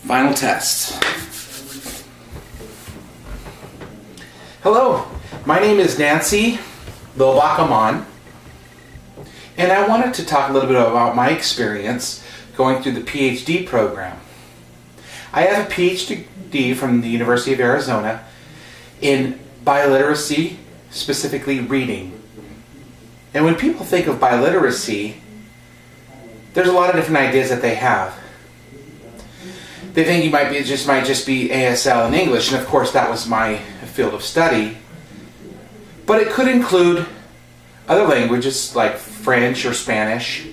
Final test. Hello, my name is Nancy Lilbach-Amon, and I wanted to talk a little bit about my experience going through the PhD program. I have a PhD from the University of Arizona in biliteracy, specifically reading. And when people think of biliteracy, there's a lot of different ideas that they have. They think it might just be ASL and English, and of course that was my field of study. But it could include other languages like French or Spanish.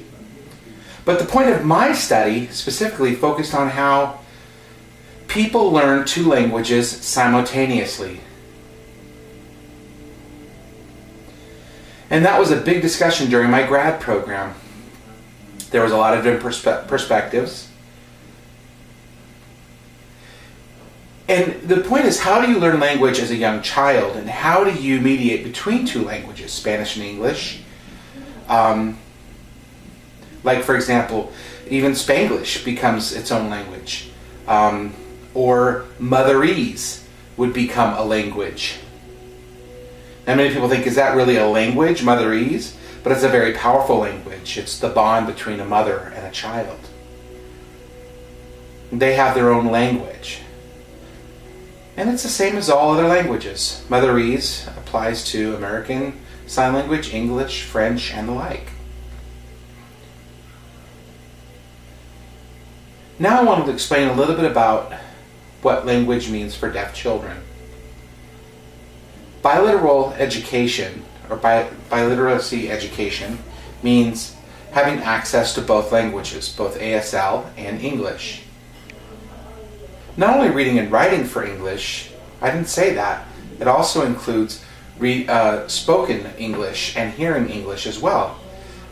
But the point of my study specifically focused on how people learn two languages simultaneously. And that was a big discussion during my grad program. There was a lot of different perspectives. And the point is, how do you learn language as a young child, and how do you mediate between two languages, Spanish and English? Like, for example, even Spanglish becomes its own language. Or Motherese would become a language. Now, many people think, is that really a language, Motherese? But it's a very powerful language. It's the bond between a mother and a child. They have their own language. And it's the same as all other languages. Motherese applies to American Sign Language, English, French, and the like. Now I want to explain a little bit about what language means for deaf children. Bilateral education, or biliteracy education, means having access to both languages, both ASL and English. Not only reading and writing for English, I didn't say that. It also includes spoken English and hearing English as well.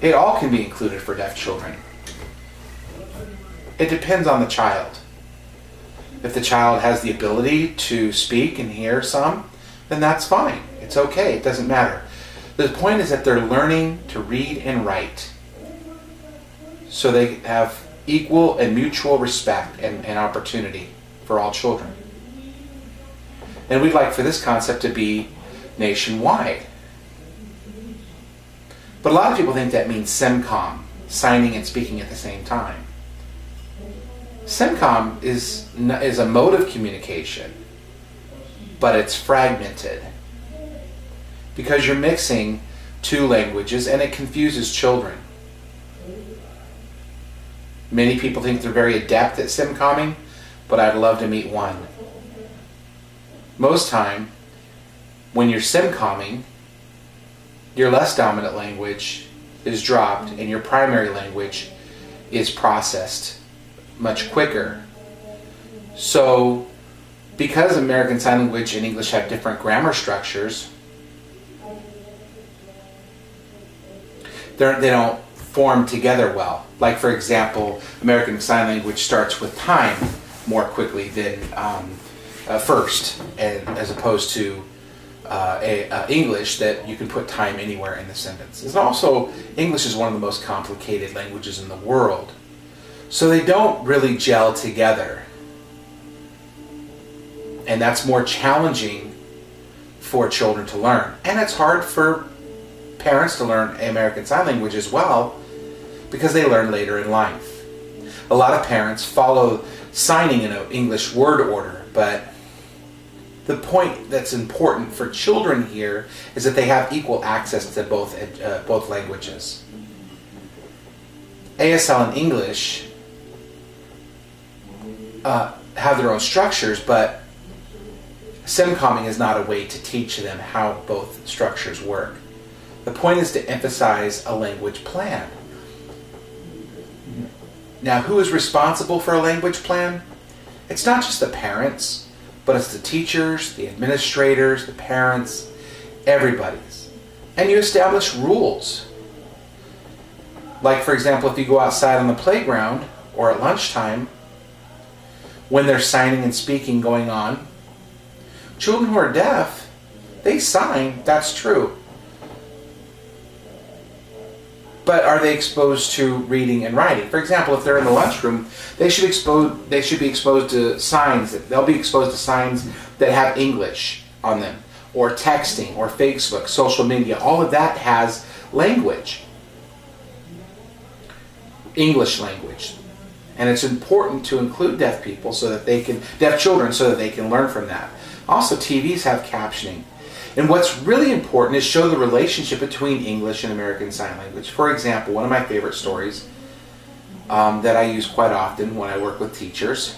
It all can be included for deaf children. It depends on the child. If the child has the ability to speak and hear some, then that's fine. It's okay. It doesn't matter. The point is that they're learning to read and write, so they have equal and mutual respect and opportunity for all children. And we'd like for this concept to be nationwide. But a lot of people think that means SEMCOM, signing and speaking at the same time. SEMCOM is a mode of communication, but it's fragmented because you're mixing two languages, and it confuses children. Many people think they're very adept at SEMCOMing, but I'd love to meet one. Most time, when you're SEMCOMing, your less dominant language is dropped and your primary language is processed much quicker. So, because American Sign Language and English have different grammar structures, they don't form together well. Like, for example, American Sign Language starts with time more quickly than first, and as opposed to English, that you can put time anywhere in the sentence. And also, English is one of the most complicated languages in the world, so they don't really gel together, and that's more challenging for children to learn. And it's hard for parents to learn American Sign Language as well, because they learn later in life. A lot of parents follow signing in an English word order, but the point that's important for children here is that they have equal access to both languages. ASL and English have their own structures, but SEMCOMing is not a way to teach them how both structures work. The point is to emphasize a language plan. Now, who is responsible for a language plan? It's not just the parents, but it's the teachers, the administrators, the parents, everybody's. And you establish rules. Like, for example, if you go outside on the playground or at lunchtime, when there's signing and speaking going on, children who are deaf, they sign, that's true. but are they exposed to reading and writing? For example, if they're in the lunchroom, they should be exposed to signs. They'll be exposed to signs that have English on them, or texting, or Facebook, social media. All of that has language, English language, and it's important to include deaf people deaf children, so that they can learn from that. Also, TVs have captioning. And what's really important is show the relationship between English and American Sign Language. For example, one of my favorite stories that I use quite often when I work with teachers,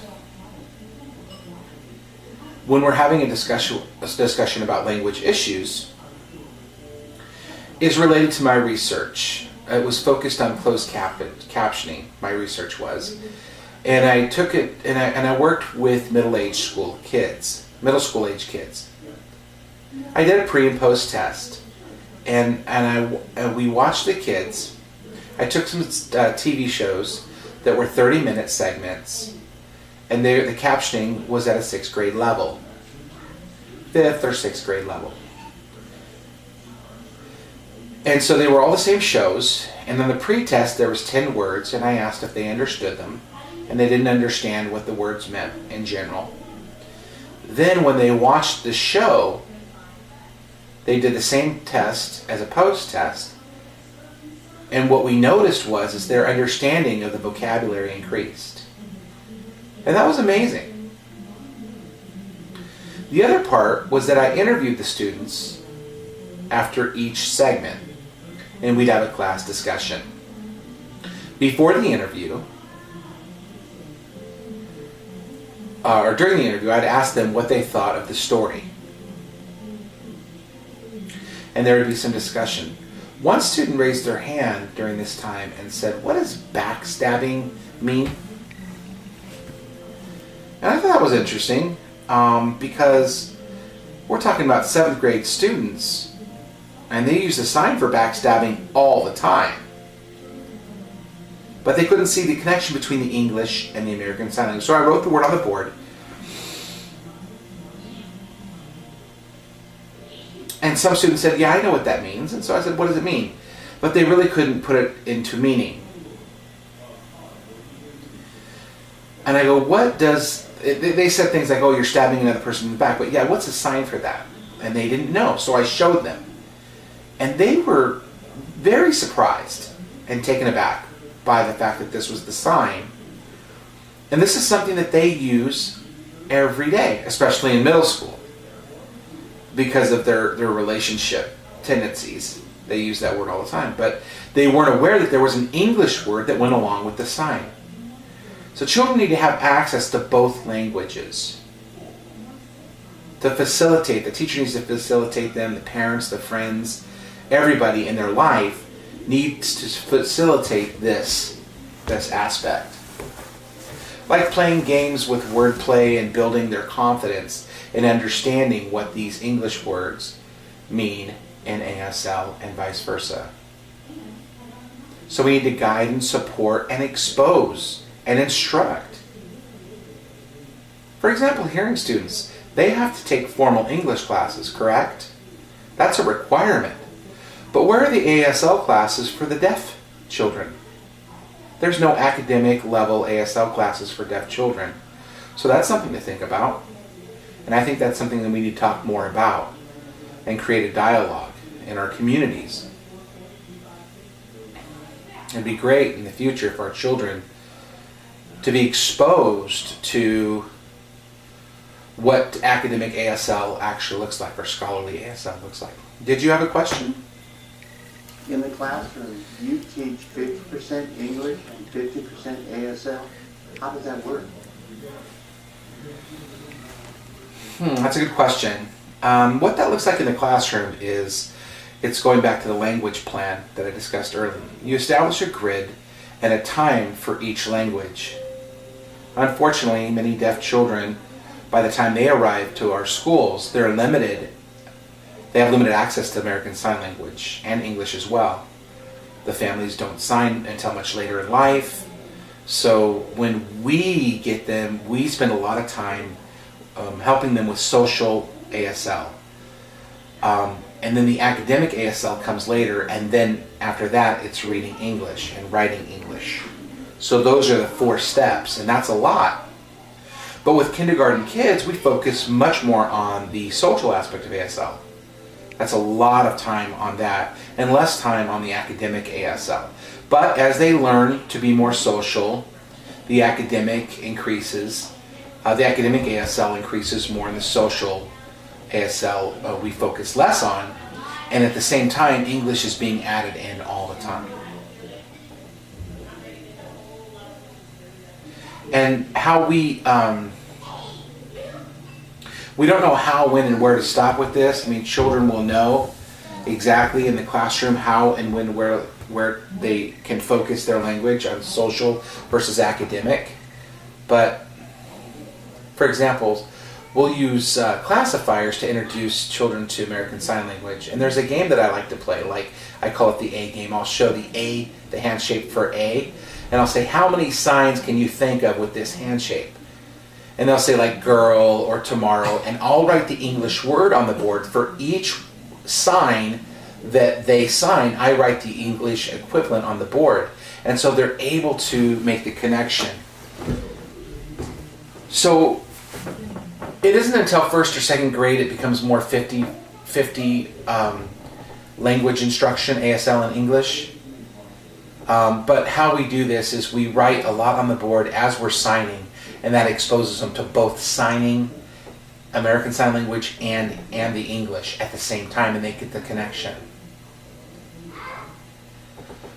when we're having a discussion about language issues, is related to my research. It was focused on closed captioning, my research was. And I took it, and I worked with middle school age kids. I did a pre and post test, and we watched the kids. I took some TV shows that were 30-minute segments, and the captioning was at a 6th grade level, 5th or 6th grade level. And so they were all the same shows, and on the pre-test there was 10 words, and I asked if they understood them, and they didn't understand what the words meant in general. Then when they watched the show, they did the same test as a post test, and what we noticed is their understanding of the vocabulary increased. And that was amazing. The other part was that I interviewed the students after each segment, and we'd have a class discussion. Before the interview, or during the interview, I'd ask them what they thought of the story. And there would be some discussion. One student raised their hand during this time and said, "What does backstabbing mean?" And I thought that was interesting, because we're talking about 7th grade students, and they use the sign for backstabbing all the time. But they couldn't see the connection between the English and the American Sign Language. So I wrote the word on the board. And some students said, "Yeah, I know what that means." And so I said, "What does it mean?" But they really couldn't put it into meaning. And I go, "What does..." They said things like, "Oh, you're stabbing another person in the back." But yeah, what's a sign for that? And they didn't know. So I showed them. And they were very surprised and taken aback by the fact that this was the sign. And this is something that they use every day, especially in middle school, because of their relationship tendencies. They use that word all the time. But they weren't aware that there was an English word that went along with the sign. So children need to have access to both languages. To facilitate, the teacher needs to facilitate them, the parents, the friends, everybody in their life needs to facilitate this aspect. Like playing games with wordplay and building their confidence in understanding what these English words mean in ASL and vice versa. So we need to guide and support and expose and instruct. For example, hearing students, they have to take formal English classes, correct? That's a requirement. But where are the ASL classes for the deaf children? There's no academic level ASL classes for deaf children. So that's something to think about. And I think that's something that we need to talk more about and create a dialogue in our communities. It'd be great in the future for our children to be exposed to what academic ASL actually looks like, or scholarly ASL looks like. Did you have a question? In the classroom, you teach 50% English and 50% ASL. How does that work? That's a good question. What that looks like in the classroom is, it's going back to the language plan that I discussed earlier. You establish a grid and a time for each language. Unfortunately, many deaf children, by the time they arrive to our schools, they're limited. They have limited access to American Sign Language and English as well. The families don't sign until much later in life. So when we get them, we spend a lot of time helping them with social ASL. And then the academic ASL comes later, and then after that it's reading English and writing English. So those are the 4 steps, and that's a lot. But with kindergarten kids, we focus much more on the social aspect of ASL. That's a lot of time on that, and less time on the academic ASL. But as they learn to be more social, the academic increases. The academic ASL increases more, and the social ASL we focus less on. And at the same time, English is being added in all the time. And how we don't know how, when, and where to stop with this. I mean, children will know exactly in the classroom how and when, where they can focus their language on social versus academic. But, for example, we'll use classifiers to introduce children to American Sign Language. And there's a game that I like to play, like I call it the A game. I'll show the hand shape for A, and I'll say, how many signs can you think of with this hand shape? And they'll say like girl or tomorrow, and I'll write the English word on the board for each sign that they sign. I write the English equivalent on the board, and so they're able to make the connection. So it isn't until 1st or 2nd grade it becomes more 50-50 language instruction, ASL and English. But how we do this is we write a lot on the board as we're signing, and that exposes them to both signing American Sign Language and the English at the same time, and they get the connection.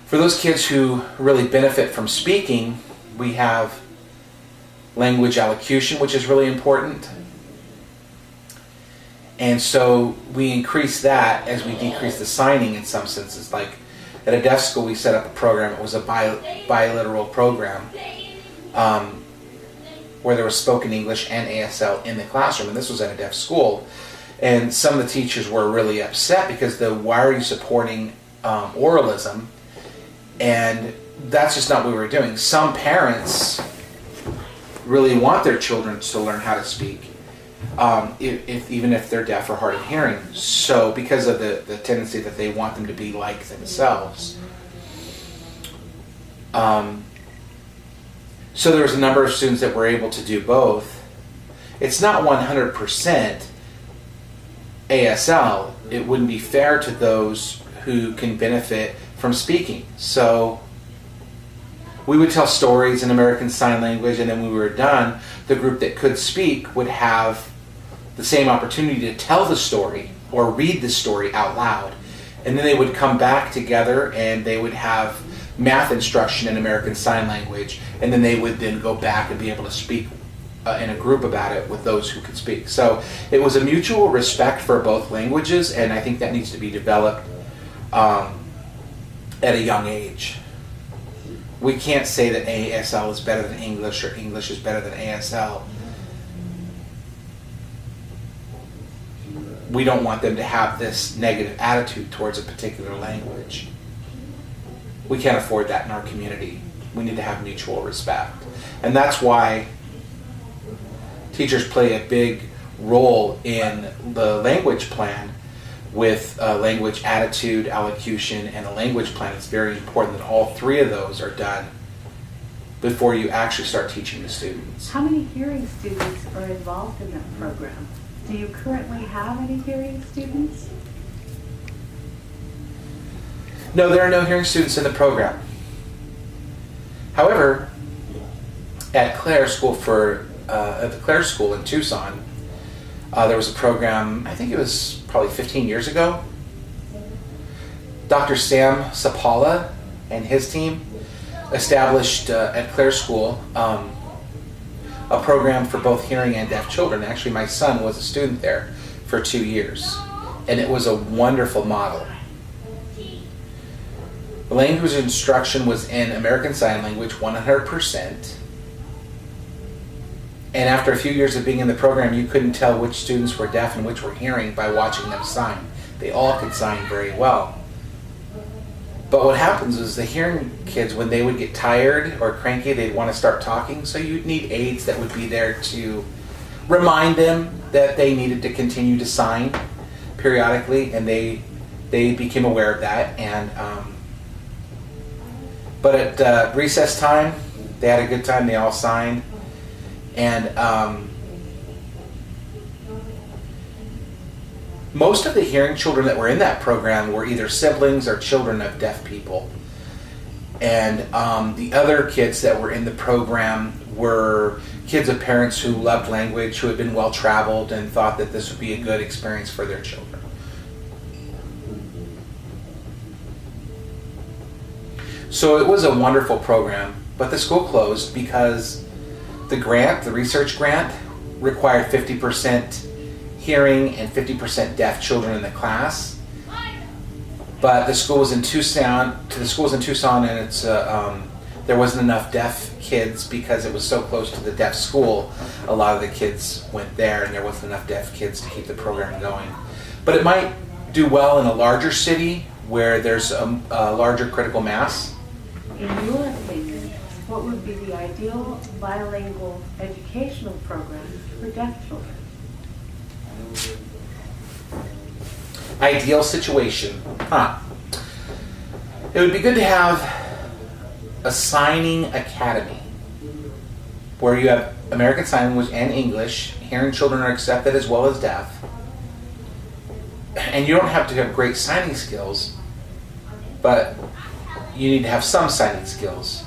For those kids who really benefit from speaking, we have language allocution, which is really important. And so we increase that as we decrease the signing in some senses. Like at a deaf school, we set up a program. It was a bilateral program where there was spoken English and ASL in the classroom. And this was at a deaf school. And some of the teachers were really upset because why are you supporting oralism? And that's just not what we were doing. Some parents really want their children to learn how to speak, even if they're deaf or hard of hearing. So because of the tendency that they want them to be like themselves. So there was a number of students that were able to do both. It's not 100% ASL. It wouldn't be fair to those who can benefit from speaking. So we would tell stories in American Sign Language, and then when we were done, the group that could speak would have the same opportunity to tell the story or read the story out loud. And then they would come back together and they would have math instruction in American Sign Language, and then they would then go back and be able to speak in a group about it with those who could speak. So it was a mutual respect for both languages, and I think that needs to be developed at a young age. We can't say that ASL is better than English or English is better than ASL. We don't want them to have this negative attitude towards a particular language. We can't afford that in our community. We need to have mutual respect. And that's why teachers play a big role in the language plan with language attitude, allocution, and a language plan. It's very important that all 3 of those are done before you actually start teaching the students. How many hearing students are involved in that program? Do you currently have any hearing students? No, there are no hearing students in the program. However, at Clare School at the Clare School in Tucson, there was a program, I think it was probably 15 years ago. Dr. Sam Sapala and his team established at Clare School a program for both hearing and deaf children. Actually, my son was a student there for 2 years, and it was a wonderful model. The language instruction was in American Sign Language 100%. And after a few years of being in the program, you couldn't tell which students were deaf and which were hearing by watching them sign. They all could sign very well. But what happens is the hearing kids, when they would get tired or cranky, they'd want to start talking. So you'd need aides that would be there to remind them that they needed to continue to sign. periodically, and they became aware of that. And but at recess time, they had a good time. They all signed, and most of the hearing children that were in that program were either siblings or children of deaf people. And the other kids that were in the program were kids of parents who loved language, who had been well traveled and thought that this would be a good experience for their children. So it was a wonderful program, but the school closed because the research grant, required 50% hearing and 50% deaf children in the class. But the school was in Tucson. And it's there wasn't enough deaf kids because it was so close to the deaf school. A lot of the kids went there, and there wasn't enough deaf kids to keep the program going. But it might do well in a larger city where there's a larger critical mass. In your opinion, what would be the ideal bilingual educational program for deaf children? Ideal situation. It would be good to have a signing academy where you have American Sign Language and English. Hearing children are accepted as well as deaf. And you don't have to have great signing skills, but you need to have some signing skills.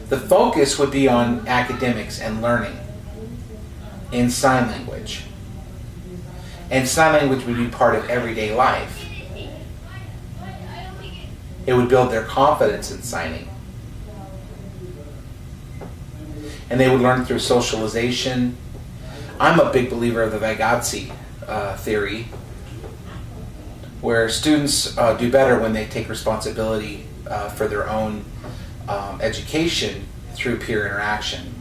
The focus would be on academics and learning in sign language. And sign language would be part of everyday life. It would build their confidence in signing. And they would learn through socialization. I'm a big believer of the Vygotsky theory, where students do better when they take responsibility for their own education through peer interaction.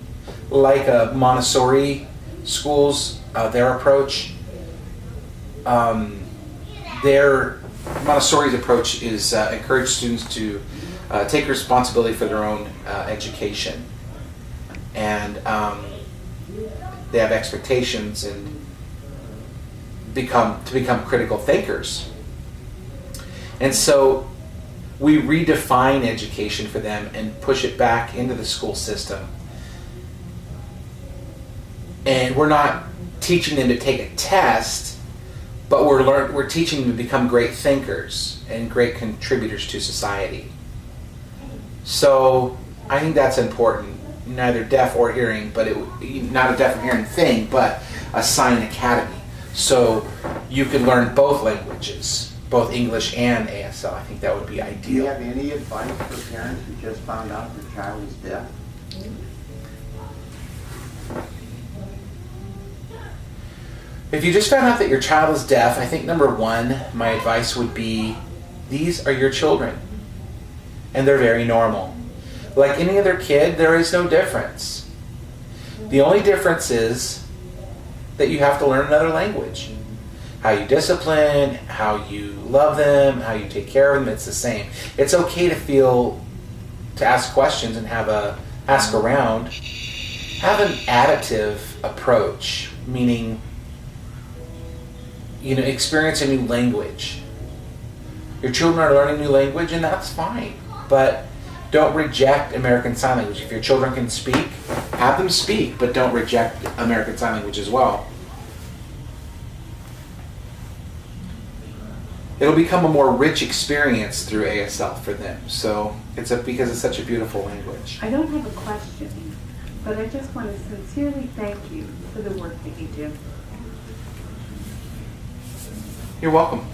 Like Montessori schools, their approach, Montessori's approach is encourage students to take responsibility for their own education, and they have expectations and become critical thinkers. And so we redefine education for them and push it back into the school system. And we're not teaching them to take a test, but we're teaching them to become great thinkers and great contributors to society. So I think that's important. Neither deaf or hearing, but not a deaf or hearing thing, but a sign academy. So you could learn both languages, both English and ASL. I think that would be Do you ideal. have any advice for parents who just found out their child is deaf? If you just found out that your child is deaf, I think number one, my advice would be, these are your children. And they're very normal. Like any other kid, there is no difference. The only difference is that you have to learn another language. How you discipline, how you love them, how you take care of them, it's the same. It's okay to ask questions and ask around. Have an additive approach, meaning, experience a new language. Your children are learning new language, and that's fine. But don't reject American Sign Language. If your children can speak, have them speak, but don't reject American Sign Language as well. It'll become a more rich experience through ASL for them. So because it's such a beautiful language. I don't have a question, but I just want to sincerely thank you for the work that you do. You're welcome.